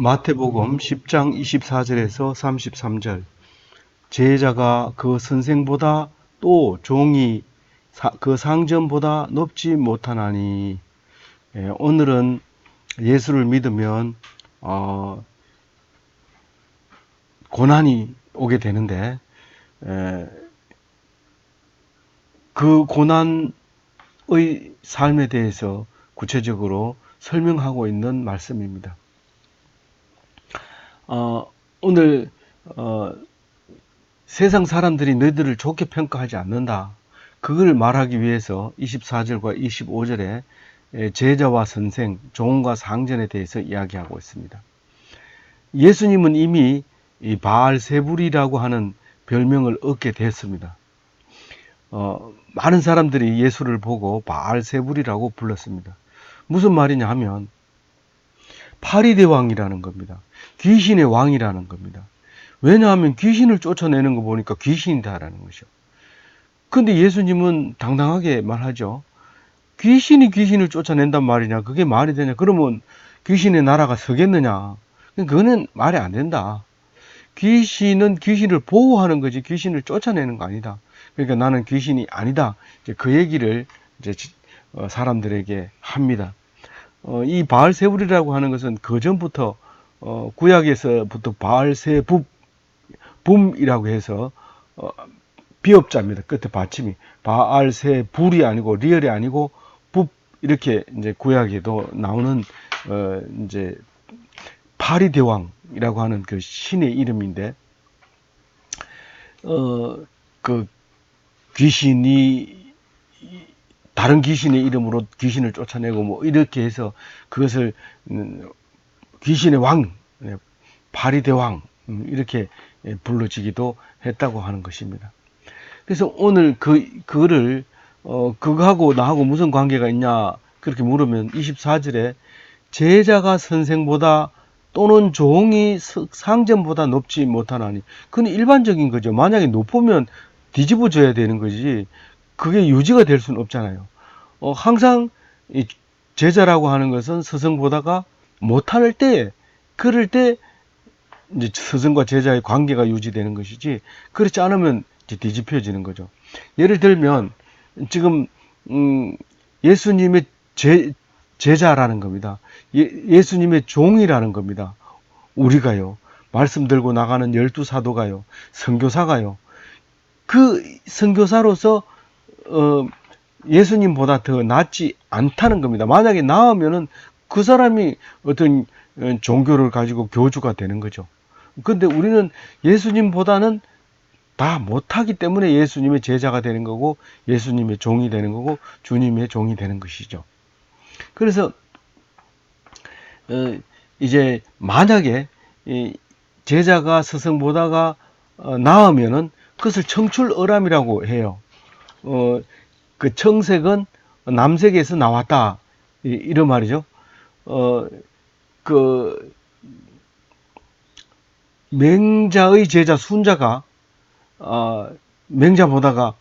마태복음 10장 24절에서 33절. 제자가 그 선생보다 또 종이 그 상전보다 높지 못하나니. 오늘은 예수를 믿으면 고난이 오게 되는데, 그 고난의 삶에 대해서 구체적으로 설명하고 있는 말씀입니다. 오늘 세상 사람들이 너희들을 좋게 평가하지 않는다. 그걸 말하기 위해서 24절과 25절에 제자와 선생, 종과 상전에 대해서 이야기하고 있습니다. 예수님은 이미 이 바알세불이라고 하는 별명을 얻게 됐습니다. 많은 사람들이 예수를 보고 바알세불이라고 불렀습니다. 무슨 말이냐 하면 파리대왕이라는 겁니다. 귀신의 왕이라는 겁니다. 왜냐하면 귀신을 쫓아내는 거 보니까 귀신이다라는 것이죠. 근데 예수님은 당당하게 말하죠. 귀신이 귀신을 쫓아낸단 말이냐? 그게 말이 되냐? 그러면 귀신의 나라가 서겠느냐? 그거는 말이 안 된다. 귀신은 귀신을 보호하는 거지 귀신을 쫓아내는 거 아니다. 그러니까 나는 귀신이 아니다. 이제 그 얘기를 이제 사람들에게 합니다. 이 바알세불이라고 하는 것은 그 전부터 구약에서부터 바알세붐이라고 해서 비업자입니다. 끝에 받침이 바알세불이 아니고 리얼이 아니고 붓 이렇게 이제 구약에도 나오는 이제 파리대왕이라고 하는 그 신의 이름인데 그 귀신이 다른 귀신의 이름으로 귀신을 쫓아내고 뭐 이렇게 해서 그것을 귀신의 왕, 파리대왕 이렇게 불러지기도 했다고 하는 것입니다. 그래서 오늘 그거를 그거하고 나하고 무슨 관계가 있냐 그렇게 물으면 24절에 제자가 선생보다 또는 종이 상전보다 높지 못하나니. 그건 일반적인 거죠. 만약에 높으면 뒤집어져야 되는 거지 그게 유지가 될 수는 없잖아요. 항상 이 제자라고 하는 것은 스승보다가 못할 때, 그럴 때 이제 스승과 제자의 관계가 유지되는 것이지 그렇지 않으면 이제 뒤집혀지는 거죠. 예를 들면 지금 예수님의 제자라는 겁니다. 예수님의 종이라는 겁니다. 우리가요. 말씀 들고 나가는 12사도가요. 선교사가요. 그 선교사로서 예수님보다 더 낫지 않다는 겁니다. 만약에 나으면은 그 사람이 어떤 종교를 가지고 교주가 되는 거죠. 근데 우리는 예수님보다는 다 못하기 때문에 예수님의 제자가 되는 거고 예수님의 종이 되는 거고 주님의 종이 되는 것이죠. 그래서 이제 만약에 제자가 스승보다가 나으면은 그것을 청출어람이라고 해요. 그 청색은 남색에서 나왔다 이런 말이죠. 그 맹자의 제자 순자가 맹자보다가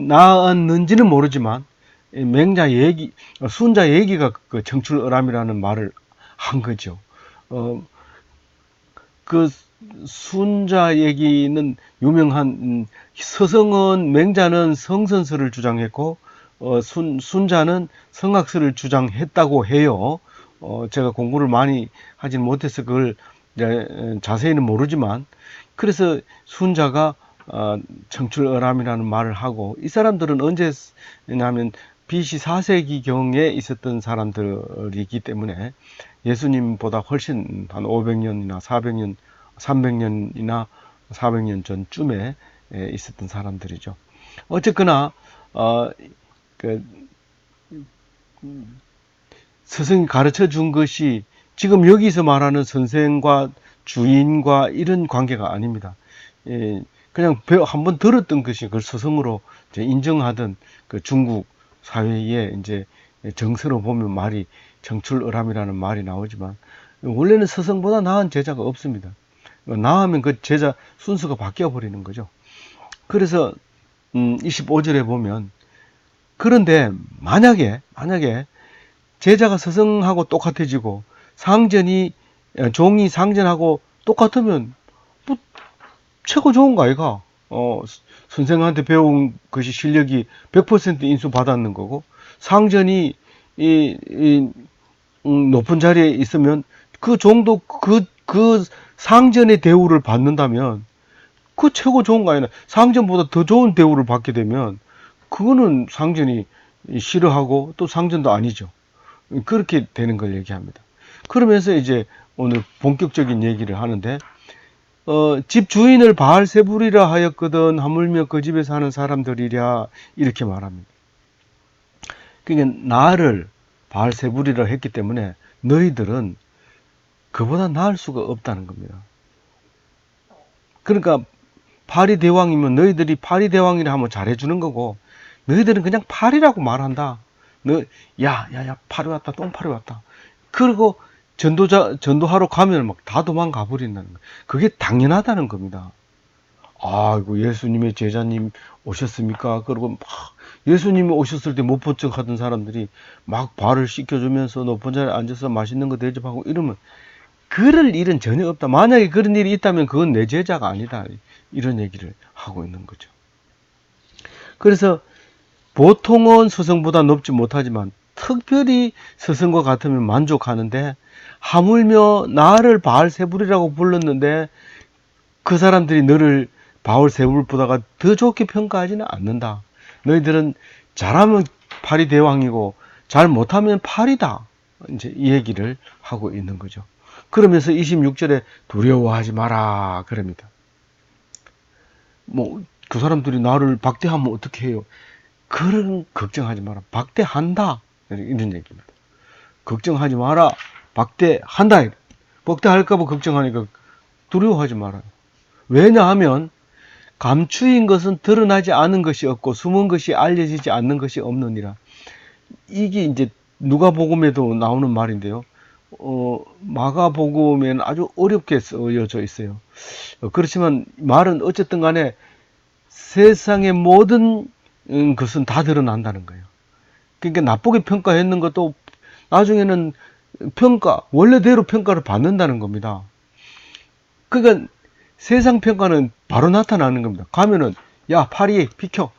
나았는지는 모르지만 맹자 얘기, 순자 얘기가 그 청출어람이라는 말을 한 거죠. 그 순자 얘기는 유명한 서성은 맹자는 성선설을 주장했고 순자는 성악설을 주장했다고 해요. 제가 공부를 많이 하진 못해서 그걸 자세히는 모르지만 그래서 순자가 청출어람이라는 말을 하고 이 사람들은 언제냐면 BC 4세기경에 있었던 사람들이기 때문에 예수님보다 훨씬 한 500년이나 400년, 300년이나 400년 전쯤에 있었던 사람들이죠. 어쨌거나 스승이 가르쳐 준 것이 지금 여기서 말하는 선생과 주인과 이런 관계가 아닙니다. 그냥 한번 들었던 것이 그걸 스승으로 인정하던 그 중국 사회에 이제 정서로 보면 말이 청출어람이라는 말이 나오지만 원래는 스승보다 나은 제자가 없습니다. 나으면 그 제자 순서가 바뀌어 버리는 거죠. 그래서 25절에 보면 그런데 만약에 제자가 스승하고 똑같아지고 종이 상전하고 똑같으면 뭐 최고 좋은 거 아이가? 선생한테 배운 것이 실력이 100% 인수받았는 거고, 상전이 높은 자리에 있으면 그 종도 그 상전의 대우를 받는다면 그 최고 좋은 거 아니나? 상전보다 더 좋은 대우를 받게 되면 그거는 상전이 싫어하고 또 상전도 아니죠. 그렇게 되는 걸 얘기합니다. 그러면서 이제 오늘 본격적인 얘기를 하는데, 집 주인을 바알세불이라 하였거든 하물며 그 집에 사는 사람들이랴, 이렇게 말합니다. 그러니까 나를 바알세불이라 했기 때문에 너희들은 그보다 나을 수가 없다는 겁니다. 그러니까 파리대왕이면 너희들이 파리대왕이라 하면 잘해주는 거고, 너희들은 그냥 파리라고 말한다. 야, 파리 왔다, 똥파리 왔다. 그리고 전도하러 가면 막 다 도망가 버린다는 거예요. 그게 당연하다는 겁니다. 아이고, 예수님의 제자님 오셨습니까? 그리고 막 예수님이 오셨을 때 못 본 척 하던 사람들이 막 발을 씻겨주면서 높은 자리에 앉아서 맛있는 거 대접하고 이러면 그럴 일은 전혀 없다. 만약에 그런 일이 있다면 그건 내 제자가 아니다. 이런 얘기를 하고 있는 거죠. 그래서 보통은 스승보다 높지 못하지만 특별히 스승과 같으면 만족하는데, 하물며 나를 바알세불이라고 불렀는데 그 사람들이 너를 바알세불보다가 더 좋게 평가하지는 않는다. 너희들은 잘하면 파리대왕이고 잘 못하면 파리다. 이제 이 얘기를 하고 있는 거죠. 그러면서 26절에 두려워하지 마라 그럽니다. 그 사람들이 나를 박대하면 어떻게 해요? 그런 걱정하지 마라. 박대한다. 이런 얘기입니다. 걱정하지 마라. 박대한다. 박대할까봐 걱정하니까 두려워하지 말아요. 왜냐하면 감추인 것은 드러나지 않은 것이 없고 숨은 것이 알려지지 않는 것이 없느니라. 이게 이제 누가복음에도 나오는 말인데요. 마가복음에는 아주 어렵게 쓰여져 있어요. 그렇지만 말은 어쨌든 간에 세상의 모든 것은 다 드러난다는 거예요. 그러니까 나쁘게 평가했는 것도 나중에는 원래대로 평가를 받는다는 겁니다. 그러니까 세상 평가는 바로 나타나는 겁니다. 가면은, 야, 파리, 비켜.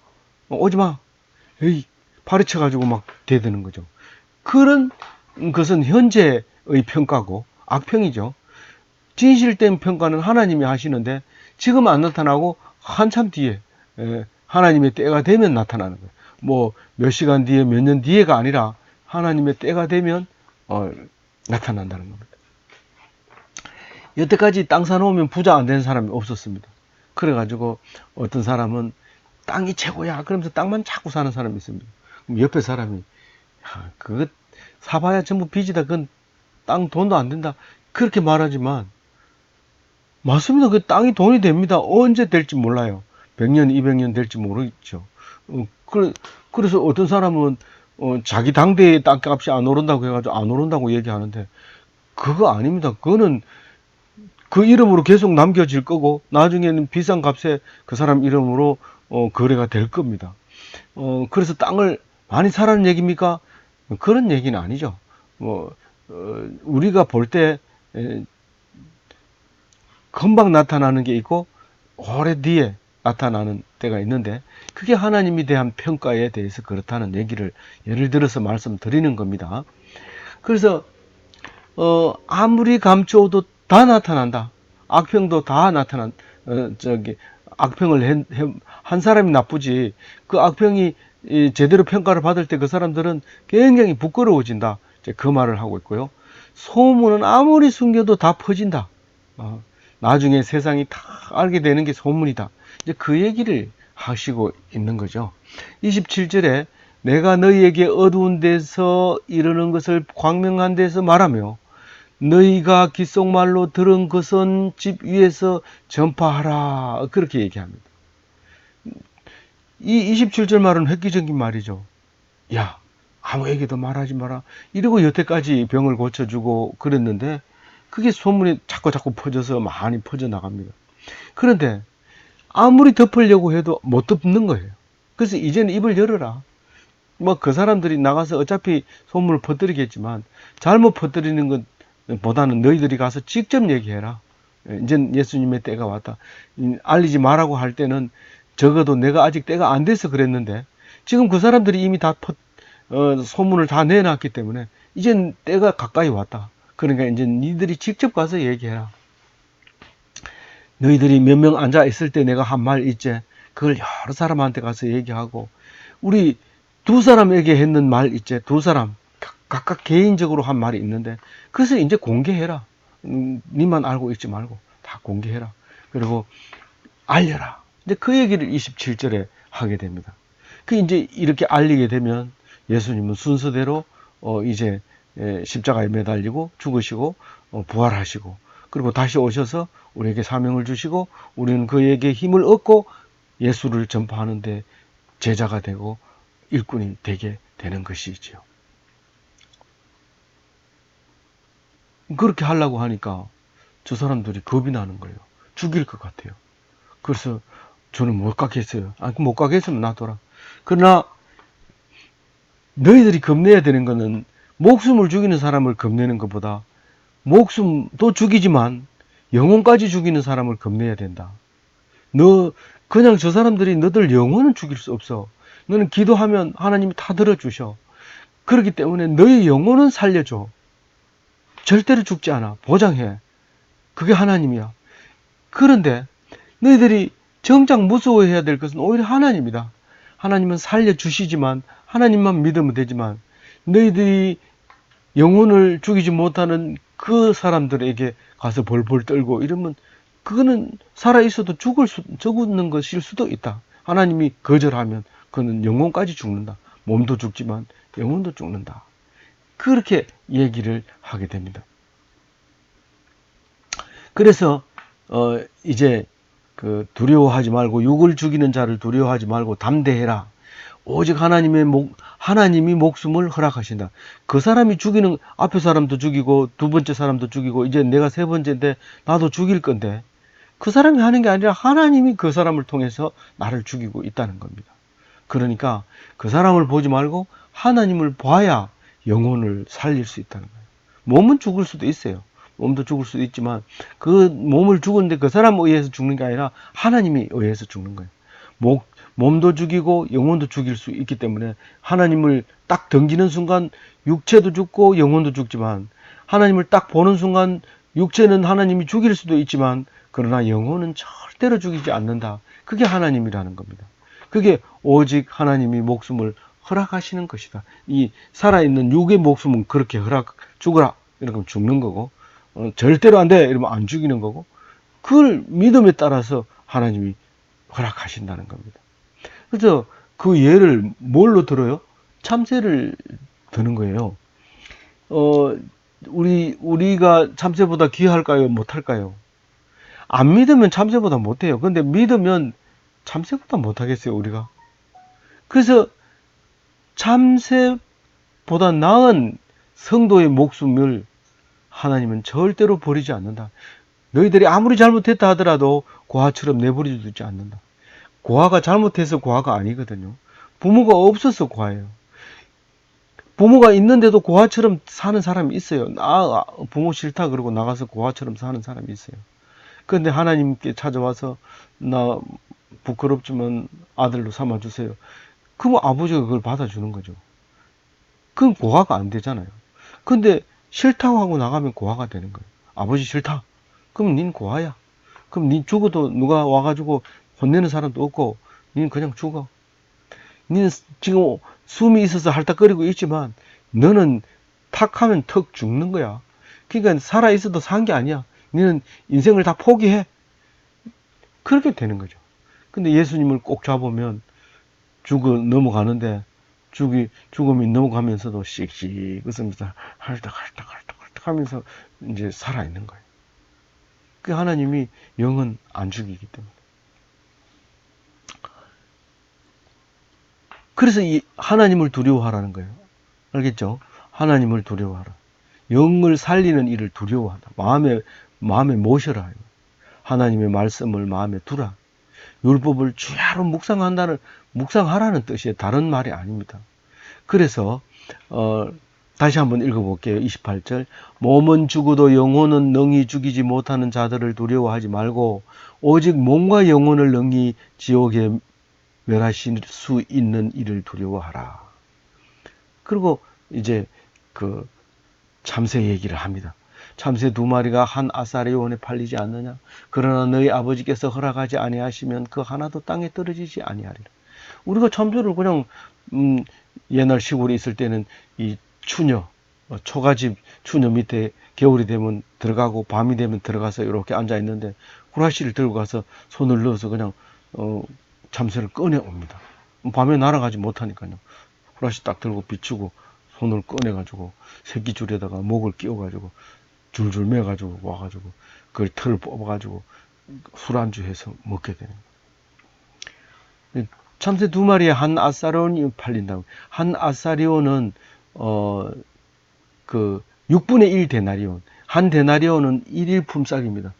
오지 마. 에이, 파리쳐가지고 막 대드는 거죠. 그런 것은 현재의 평가고 악평이죠. 진실된 평가는 하나님이 하시는데 지금 안 나타나고 한참 뒤에 하나님의 때가 되면 나타나는 거예요. 뭐 몇 시간 뒤에 몇 년 뒤에가 아니라 하나님의 때가 되면 나타난다는 겁니다. 여태까지 땅 사놓으면 부자 안 되는 사람이 없었습니다. 그래가지고 어떤 사람은 땅이 최고야 그러면서 땅만 자꾸 사는 사람이 있습니다. 그럼 옆에 사람이 그거 사봐야 전부 빚이다. 그건 땅 돈도 안 된다. 그렇게 말하지만 맞습니다. 그 땅이 돈이 됩니다. 언제 될지 몰라요. 100년, 200년 될지 모르겠죠. 그래서 어떤 사람은 자기 당대의 땅값이 안 오른다고 해가지고 안 오른다고 얘기하는데 그거 아닙니다. 그거는 그 이름으로 계속 남겨질 거고 나중에는 비싼 값에 그 사람 이름으로 거래가 될 겁니다. 그래서 땅을 많이 사라는 얘기입니까? 그런 얘기는 아니죠. 우리가 볼 때 금방 나타나는 게 있고 오래 뒤에 나타나는 때가 있는데 그게 하나님에 대한 평가에 대해서 그렇다는 얘기를 예를 들어서 말씀드리는 겁니다. 그래서 아무리 감추어도 다 나타난다. 악평도 다 악평을 한 사람이 나쁘지 그 악평이 제대로 평가를 받을 때 그 사람들은 굉장히 부끄러워진다. 그 말을 하고 있고요. 소문은 아무리 숨겨도 다 퍼진다. 나중에 세상이 다 알게 되는 게 소문이다. 이제 그 얘기를 하시고 있는 거죠. 27절에 내가 너희에게 어두운 데서 이르는 것을 광명한 데서 말하며 너희가 귓속말로 들은 것은 집 위에서 전파하라. 그렇게 얘기합니다. 이 27절 말은 획기적인 말이죠. 야, 아무에게도 말하지 마라. 이러고 여태까지 병을 고쳐주고 그랬는데 그게 소문이 자꾸 퍼져서 많이 퍼져나갑니다. 그런데 아무리 덮으려고 해도 못 덮는 거예요. 그래서 이제는 입을 열어라. 뭐 그 사람들이 나가서 어차피 소문을 퍼뜨리겠지만 잘못 퍼뜨리는 것보다는 너희들이 가서 직접 얘기해라. 이제 예수님의 때가 왔다. 알리지 말라고 할 때는 적어도 내가 아직 때가 안 돼서 그랬는데 지금 그 사람들이 이미 다 소문을 다 내놨기 때문에 이젠 때가 가까이 왔다. 그러니까 이제 니들이 직접 가서 얘기해라. 너희들이 몇 명 앉아 있을 때 내가 한 말 있지. 그걸 여러 사람한테 가서 얘기하고 우리 두 사람에게 했는 말 있지. 두 사람 각각 개인적으로 한 말이 있는데 그것을 이제 공개해라. 니만 알고 있지 말고 다 공개해라. 그리고 알려라. 이제 그 얘기를 27절에 하게 됩니다. 그 이제 이렇게 알리게 되면 예수님은 순서대로 이제 십자가에 매달리고 죽으시고 부활하시고 그리고 다시 오셔서 우리에게 사명을 주시고 우리는 그에게 힘을 얻고 예수를 전파하는데 제자가 되고 일꾼이 되게 되는 것이지요. 그렇게 하려고 하니까 저 사람들이 겁이 나는 거예요. 죽일 것 같아요. 그래서 저는 못 가겠어요. 못 가겠으면 놔둬라. 그러나 너희들이 겁내야 되는 것은 목숨을 죽이는 사람을 겁내는 것보다 목숨도 죽이지만 영혼까지 죽이는 사람을 겁내야 된다. 그냥 저 사람들이 너들 영혼은 죽일 수 없어. 너는 기도하면 하나님이 다 들어주셔. 그렇기 때문에 너의 영혼은 살려줘. 절대로 죽지 않아. 보장해. 그게 하나님이야. 그런데 너희들이 정작 무서워해야 될 것은 오히려 하나님이다. 하나님은 살려주시지만 하나님만 믿으면 되지만 너희들이 영혼을 죽이지 못하는 그 사람들에게 가서 벌벌 떨고 이러면 그거는 살아있어도 죽는 것일 수도 있다. 하나님이 거절하면 그는 영혼까지 죽는다. 몸도 죽지만 영혼도 죽는다. 그렇게 얘기를 하게 됩니다. 그래서 이제 두려워하지 말고 육을 죽이는 자를 두려워하지 말고 담대해라. 오직 하나님이 목숨을 허락하신다. 그 사람이 죽이는 앞에 사람도 죽이고 두 번째 사람도 죽이고 이제 내가 세 번째인데 나도 죽일 건데 그 사람이 하는 게 아니라 하나님이 그 사람을 통해서 나를 죽이고 있다는 겁니다. 그러니까 그 사람을 보지 말고 하나님을 봐야 영혼을 살릴 수 있다는 거예요. 몸은 죽을 수도 있어요. 몸도 죽을 수도 있지만 그 몸을 죽었는데 그 사람에 의해서 죽는 게 아니라 하나님이 의해서 죽는 거예요. 몸도 죽이고 영혼도 죽일 수 있기 때문에 하나님을 딱 던지는 순간 육체도 죽고 영혼도 죽지만 하나님을 딱 보는 순간 육체는 하나님이 죽일 수도 있지만 그러나 영혼은 절대로 죽이지 않는다. 그게 하나님이라는 겁니다. 그게 오직 하나님이 목숨을 허락하시는 것이다. 이 살아있는 육의 목숨은 그렇게 죽어라 이러면 죽는 거고 절대로 안 돼 이러면 안 죽이는 거고 그걸 믿음에 따라서 하나님이 허락하신다는 겁니다. 그래서 그 예를 뭘로 들어요? 참새를 드는 거예요. 우리가 참새보다 귀할까요? 못할까요? 안 믿으면 참새보다 못해요. 근데 믿으면 참새보다 못하겠어요, 우리가. 그래서 참새보다 나은 성도의 목숨을 하나님은 절대로 버리지 않는다. 너희들이 아무리 잘못했다 하더라도 고아처럼 내버려 두지 않는다. 고아가 잘못해서 고아가 아니거든요. 부모가 없어서 고아예요. 부모가 있는데도 고아처럼 사는 사람이 있어요. 부모 싫다 그러고 나가서 고아처럼 사는 사람이 있어요. 그런데 하나님께 찾아와서 나 부끄럽지만 아들로 삼아주세요. 그럼 아버지가 그걸 받아주는 거죠. 그건 고아가 안 되잖아요. 근데 싫다고 하고 나가면 고아가 되는 거예요. 아버지 싫다. 그럼 닌 고아야. 그럼 닌 죽어도 누가 와가지고 혼내는 사람도 없고 닌 그냥 죽어. 닌 지금 숨이 있어서 할딱거리고 있지만 너는 탁 하면 턱 죽는 거야. 그러니까 살아있어도 산 게 아니야. 너는 인생을 다 포기해. 그렇게 되는 거죠. 근데 예수님을 꼭 잡으면 넘어가는데 죽음이 넘어가면서도 씩씩 웃으면서 할떡 하면서 이제 살아있는 거예요. 그 하나님이 영은 안 죽이기 때문에. 그래서 이 하나님을 두려워하라는 거예요. 알겠죠? 하나님을 두려워하라. 영을 살리는 일을 두려워하다. 마음에 모셔라. 하나님의 말씀을 마음에 두라. 율법을 주야로 묵상하라는 뜻이에요. 다른 말이 아닙니다. 그래서 다시 한번 읽어볼게요. 28절. 몸은 죽어도 영혼은 능히 죽이지 못하는 자들을 두려워하지 말고 오직 몸과 영혼을 능히 지옥에 멸하실 수 있는 이를 두려워하라. 그리고 이제 그 참새 얘기를 합니다. 참새 2마리가 한 아사리온에 팔리지 않느냐? 그러나 너희 아버지께서 허락하지 아니하시면 그 하나도 땅에 떨어지지 아니하리라. 우리가 참새를 그냥 옛날 시골에 있을 때는 이 추녀, 초가집 추녀 밑에 겨울이 되면 들어가고 밤이 되면 들어가서 이렇게 앉아 있는데 후라시를 들고 가서 손을 넣어서 그냥 참새를 꺼내 옵니다. 밤에 날아가지 못하니까요. 후라시 딱 들고 비추고 손을 꺼내 가지고 새끼 줄에다가 목을 끼워 가지고 줄줄 매 가지고 와 가지고 그 털을 뽑아 가지고 술안주 해서 먹게 되는 거예요. 참새 2마리에 한 아사리온이 팔린다고. 한 아사리온은 그 6분의 1 데나리온. 한 데나리온은 1일 품삯입니다.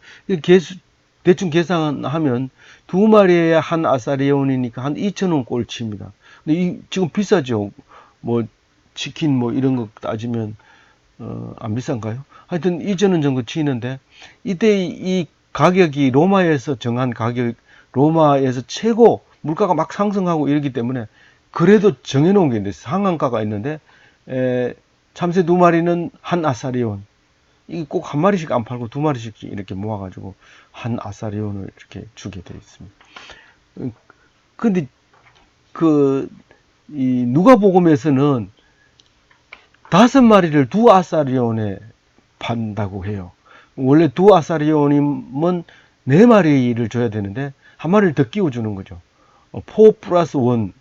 대충 계산하면 2마리에 한 아사리온이니까 한 2,000원 꼴치입니다. 근데 지금 비싸죠. 뭐 치킨 뭐 이런 거 따지면 안 비싼가요? 하여튼 2,000원 정도 치는데 이때 이 가격이 로마에서 정한 가격, 로마에서 최고 물가가 막 상승하고 이러기 때문에 그래도 정해놓은 게 있는데 상한가가 있는데 참새 2마리는 한 아사리온. 이게 꼭 한 마리씩 안 팔고 2마리씩 이렇게 모아가지고 한 아사리온을 이렇게 주게 되어 있습니다. 근데 이 누가복음에서는 5마리를 2아사리온에 판다고 해요. 원래 2아사리온이면 4마리를 줘야 되는데 한 마리를 더 끼워주는 거죠. 4 플러스 1,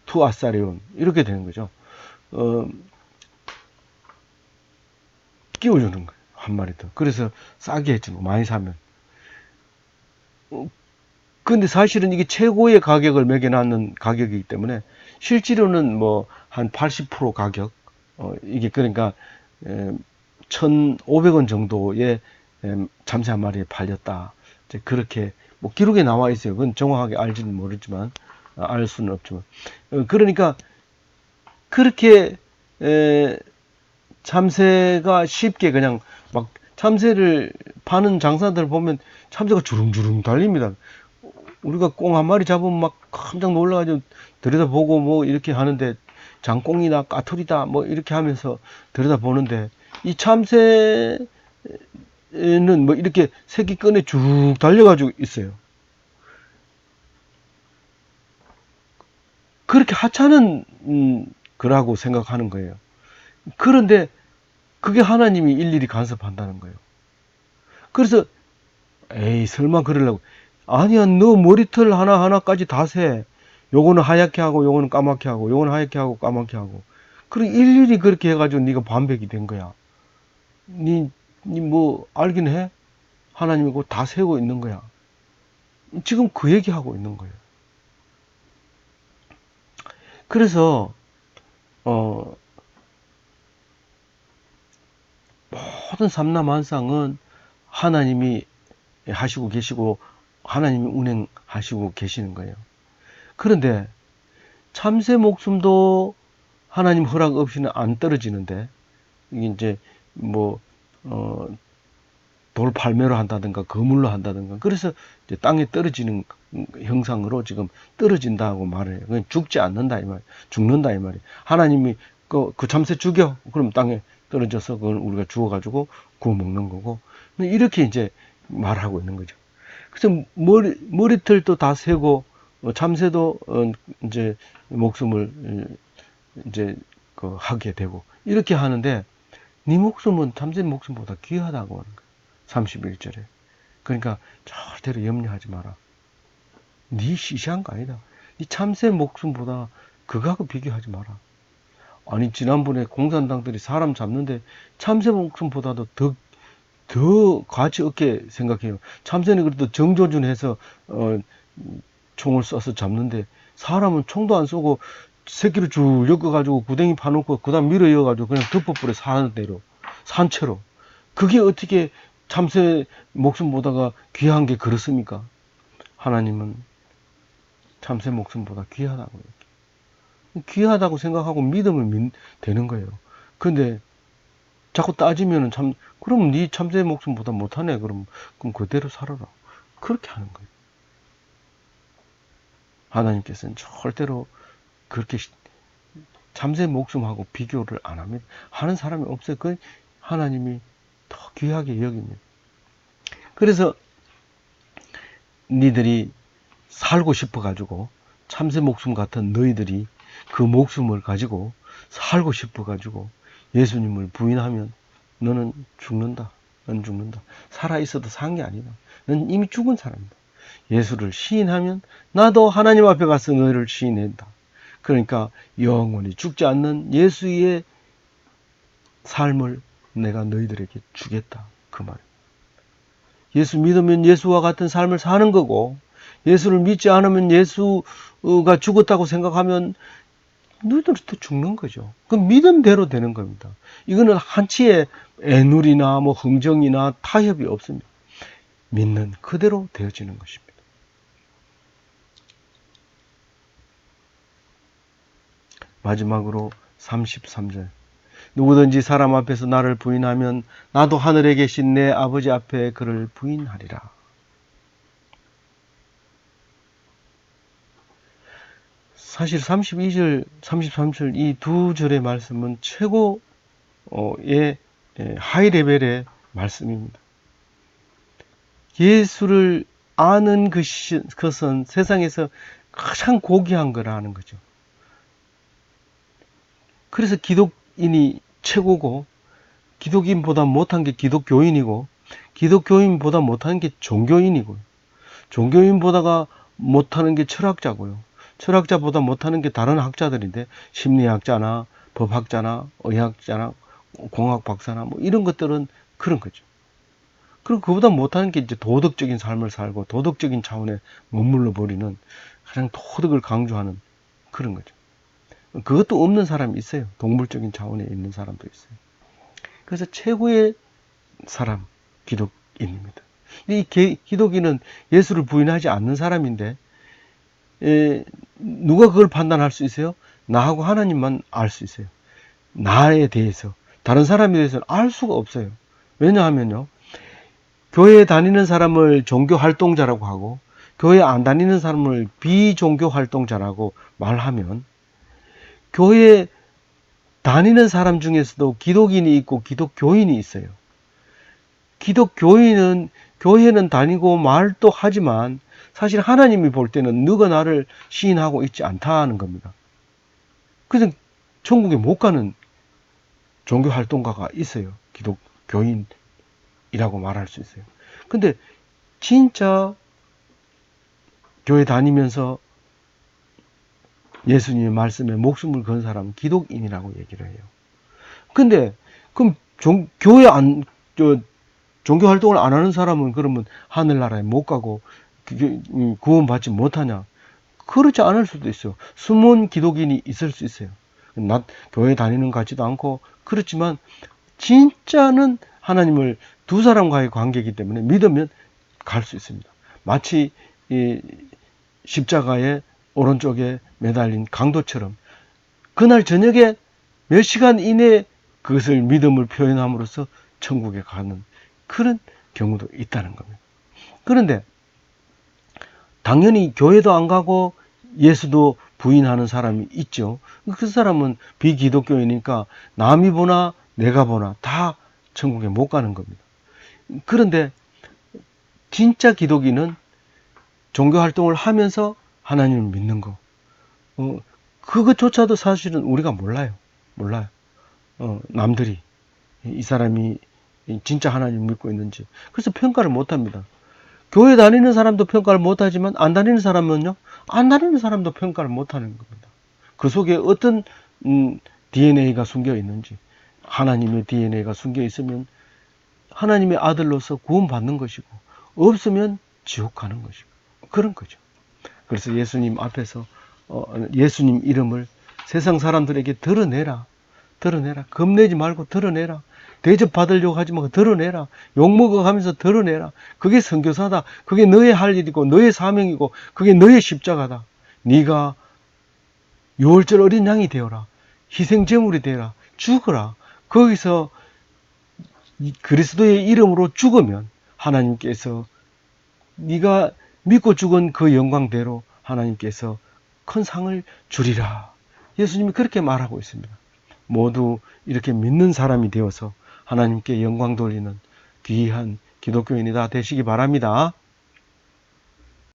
2아사리온 이렇게 되는 거죠. 끼워주는 거예요. 한 마리 더. 그래서 싸게 해주는 거, 많이 사면. 근데 사실은 이게 최고의 가격을 매겨놨는 가격이기 때문에 실제로는 뭐 한 80% 가격, 이게 그러니까 1,500원 정도의 참새 한 마리에 팔렸다. 이제 그렇게 뭐 기록에 나와 있어요. 그건 정확하게 알지는 모르지만 알 수는 없지만 그러니까 그렇게 참새가 쉽게 그냥 막 참새를 파는 장사들 보면 참새가 주릉주릉 달립니다. 우리가 꽁 한 마리 잡으면 막 깜짝 놀라가지고 들여다보고 뭐 이렇게 하는데 장꽁이다 까투리다 뭐 이렇게 하면서 들여다보는데 이 참새는 뭐 이렇게 새끼 끈에 쭉 달려가지고 있어요. 그렇게 하찮은 거라고 생각하는 거예요. 그런데 그게 하나님이 일일이 간섭한다는 거예요. 그래서 에이 설마 그러려고 아니야 너 머리털 하나하나까지 다 세. 요거는 하얗게 하고 요거는 까맣게 하고 요거는 하얗게 하고 까맣게 하고 그리고 일일이 그렇게 해가지고 네가 반백이 된 거야. 니 뭐 알긴 해? 하나님이 그거 다 세고 있는 거야. 지금 그 얘기하고 있는 거예요. 그래서 모든 삼라만상은 하나님이 하시고 계시고 하나님이 운행하시고 계시는 거예요. 그런데 참새 목숨도 하나님 허락 없이는 안 떨어지는데 이게 이제 뭐 돌 팔매로 한다든가 거물로 한다든가 그래서 이제 땅에 떨어지는 형상으로 지금 떨어진다고 말해요. 그냥 죽지 않는다 이 말, 죽는다 이 말이에요. 하나님이 그 참새 죽여 그럼 땅에 떨어져서 그걸 우리가 주워가지고 구워 먹는 거고 이렇게 이제 말하고 있는 거죠. 그래서 머리털도 다 세고 참새도 이제 목숨을 이제 하게 되고 이렇게 하는데 네 목숨은 참새 목숨보다 귀하다고 하는 거예요. 31절에. 그러니까 절대로 염려하지 마라. 네 시시한 거 아니다. 네 참새 목숨보다 그거하고 비교하지 마라. 아니 지난번에 공산당들이 사람 잡는데 참새 목숨보다도 더 가치 없게 생각해요. 참새는 그래도 정조준해서 총을 쏴서 잡는데 사람은 총도 안 쏘고 새끼를 쭉 엮어가지고 구덩이 파놓고 그 다음 밀어 이어가지고 그냥 덮어버려 산대로 산채로. 그게 어떻게 참새 목숨보다가 귀한 게 그렇습니까? 하나님은 참새 목숨보다 귀하다고 이렇게. 귀하다고 생각하고 믿으면 되는 거예요. 근데 자꾸 따지면은 그럼 네 참새 목숨보다 못하네. 그럼 그대로 살아라. 그렇게 하는 거예요. 하나님께서는 절대로 그렇게 참새 목숨하고 비교를 안 합니다. 하는 사람이 없어요. 그 하나님이 더 귀하게 여깁니다. 그래서 니들이 살고 싶어가지고 참새 목숨 같은 너희들이 그 목숨을 가지고 살고 싶어가지고 예수님을 부인하면 너는 죽는다. 너는 죽는다. 살아있어도 산 게 아니다. 너는 이미 죽은 사람이다. 예수를 시인하면 나도 하나님 앞에 가서 너희를 시인한다. 그러니까 영원히 죽지 않는 예수의 삶을 내가 너희들에게 주겠다. 그 말이에요. 예수 믿으면 예수와 같은 삶을 사는 거고, 예수를 믿지 않으면 예수가 죽었다고 생각하면 너희들도 죽는 거죠. 그 믿음대로 되는 겁니다. 이거는 한치의 애누리나 흥정이나 타협이 없습니다. 믿는 그대로 되어지는 것입니다. 마지막으로 33절. 누구든지 사람 앞에서 나를 부인하면 나도 하늘에 계신 내 아버지 앞에 그를 부인하리라. 사실 32절, 33절 이 두 절의 말씀은 최고의 하이 레벨의 말씀입니다. 예수를 아는 것은 세상에서 가장 고귀한 거라는 거죠. 그래서 기독인이 최고고, 기독인보다 못한 게 기독교인이고, 기독교인보다 못한 게 종교인이고요. 종교인보다가 못하는 게 철학자고요. 철학자보다 못하는 게 다른 학자들인데, 심리학자나 법학자나 의학자나 공학 박사나 이런 것들은 그런 거죠. 그리고 그보다 못하는 게 이제 도덕적인 삶을 살고 도덕적인 차원에 머물러 버리는 가장 도덕을 강조하는 그런 거죠. 그것도 없는 사람이 있어요. 동물적인 차원에 있는 사람도 있어요. 그래서 최고의 사람, 기독인입니다. 이 기독인은 예수를 부인하지 않는 사람인데, 누가 그걸 판단할 수 있어요? 나하고 하나님만 알 수 있어요. 나에 대해서. 다른 사람에 대해서는 알 수가 없어요. 왜냐하면요, 교회에 다니는 사람을 종교 활동자라고 하고, 교회 안 다니는 사람을 비종교 활동자라고 말하면, 교회에 다니는 사람 중에서도 기독인이 있고 기독교인이 있어요. 기독교인은 교회는 다니고 말도 하지만 사실 하나님이 볼 때는 너가 나를 시인하고 있지 않다는 겁니다. 그래서 천국에 못 가는 종교 활동가가 있어요. 기독교인이라고 말할 수 있어요. 근데 진짜 교회 다니면서 예수님의 말씀에 목숨을 건 사람은 기독인이라고 얘기를 해요. 근데 그럼 종교 활동을 안 하는 사람은 그러면 하늘나라에 못 가고 구원받지 못하냐? 그렇지 않을 수도 있어요. 숨은 기독인이 있을 수 있어요. 교회 다니는 것 같지도 않고 그렇지만 진짜는 하나님을 두 사람과의 관계이기 때문에 믿으면 갈 수 있습니다. 마치 이 십자가의 오른쪽에 매달린 강도처럼 그날 저녁에 몇 시간 이내에 그것을 믿음을 표현함으로써 천국에 가는 그런 경우도 있다는 겁니다. 그런데 당연히 교회도 안 가고 예수도 부인하는 사람이 있죠. 그 사람은 비기독교이니까 남이 보나 내가 보나 다 천국에 못 가는 겁니다. 그런데 진짜 기독인은 종교활동을 하면서 하나님을 믿는 거, 그것조차도 사실은 우리가 몰라요. 남들이 이 사람이 진짜 하나님을 믿고 있는지. 그래서 평가를 못 합니다. 교회 다니는 사람도 평가를 못 하지만 안 다니는 사람은요, 안 다니는 사람도 평가를 못 하는 겁니다. 그 속에 어떤 DNA가 숨겨 있는지, 하나님의 DNA가 숨겨 있으면 하나님의 아들로서 구원받는 것이고, 없으면 지옥 가는 것이고, 그런 거죠. 그래서 예수님 앞에서 예수님 이름을 세상 사람들에게 드러내라. 겁내지 말고 드러내라. 대접받으려고 하지 말고 드러내라. 욕먹어가면서 드러내라. 그게 선교사다. 그게 너의 할 일이고 너의 사명이고 그게 너의 십자가다. 네가 유월절 어린 양이 되어라. 희생제물이 되어라. 죽어라. 거기서 그리스도의 이름으로 죽으면 하나님께서 네가 믿고 죽은 그 영광대로 하나님께서 큰 상을 주리라. 예수님이 그렇게 말하고 있습니다. 모두 이렇게 믿는 사람이 되어서 하나님께 영광 돌리는 귀한 기독교인이 다 되시기 바랍니다.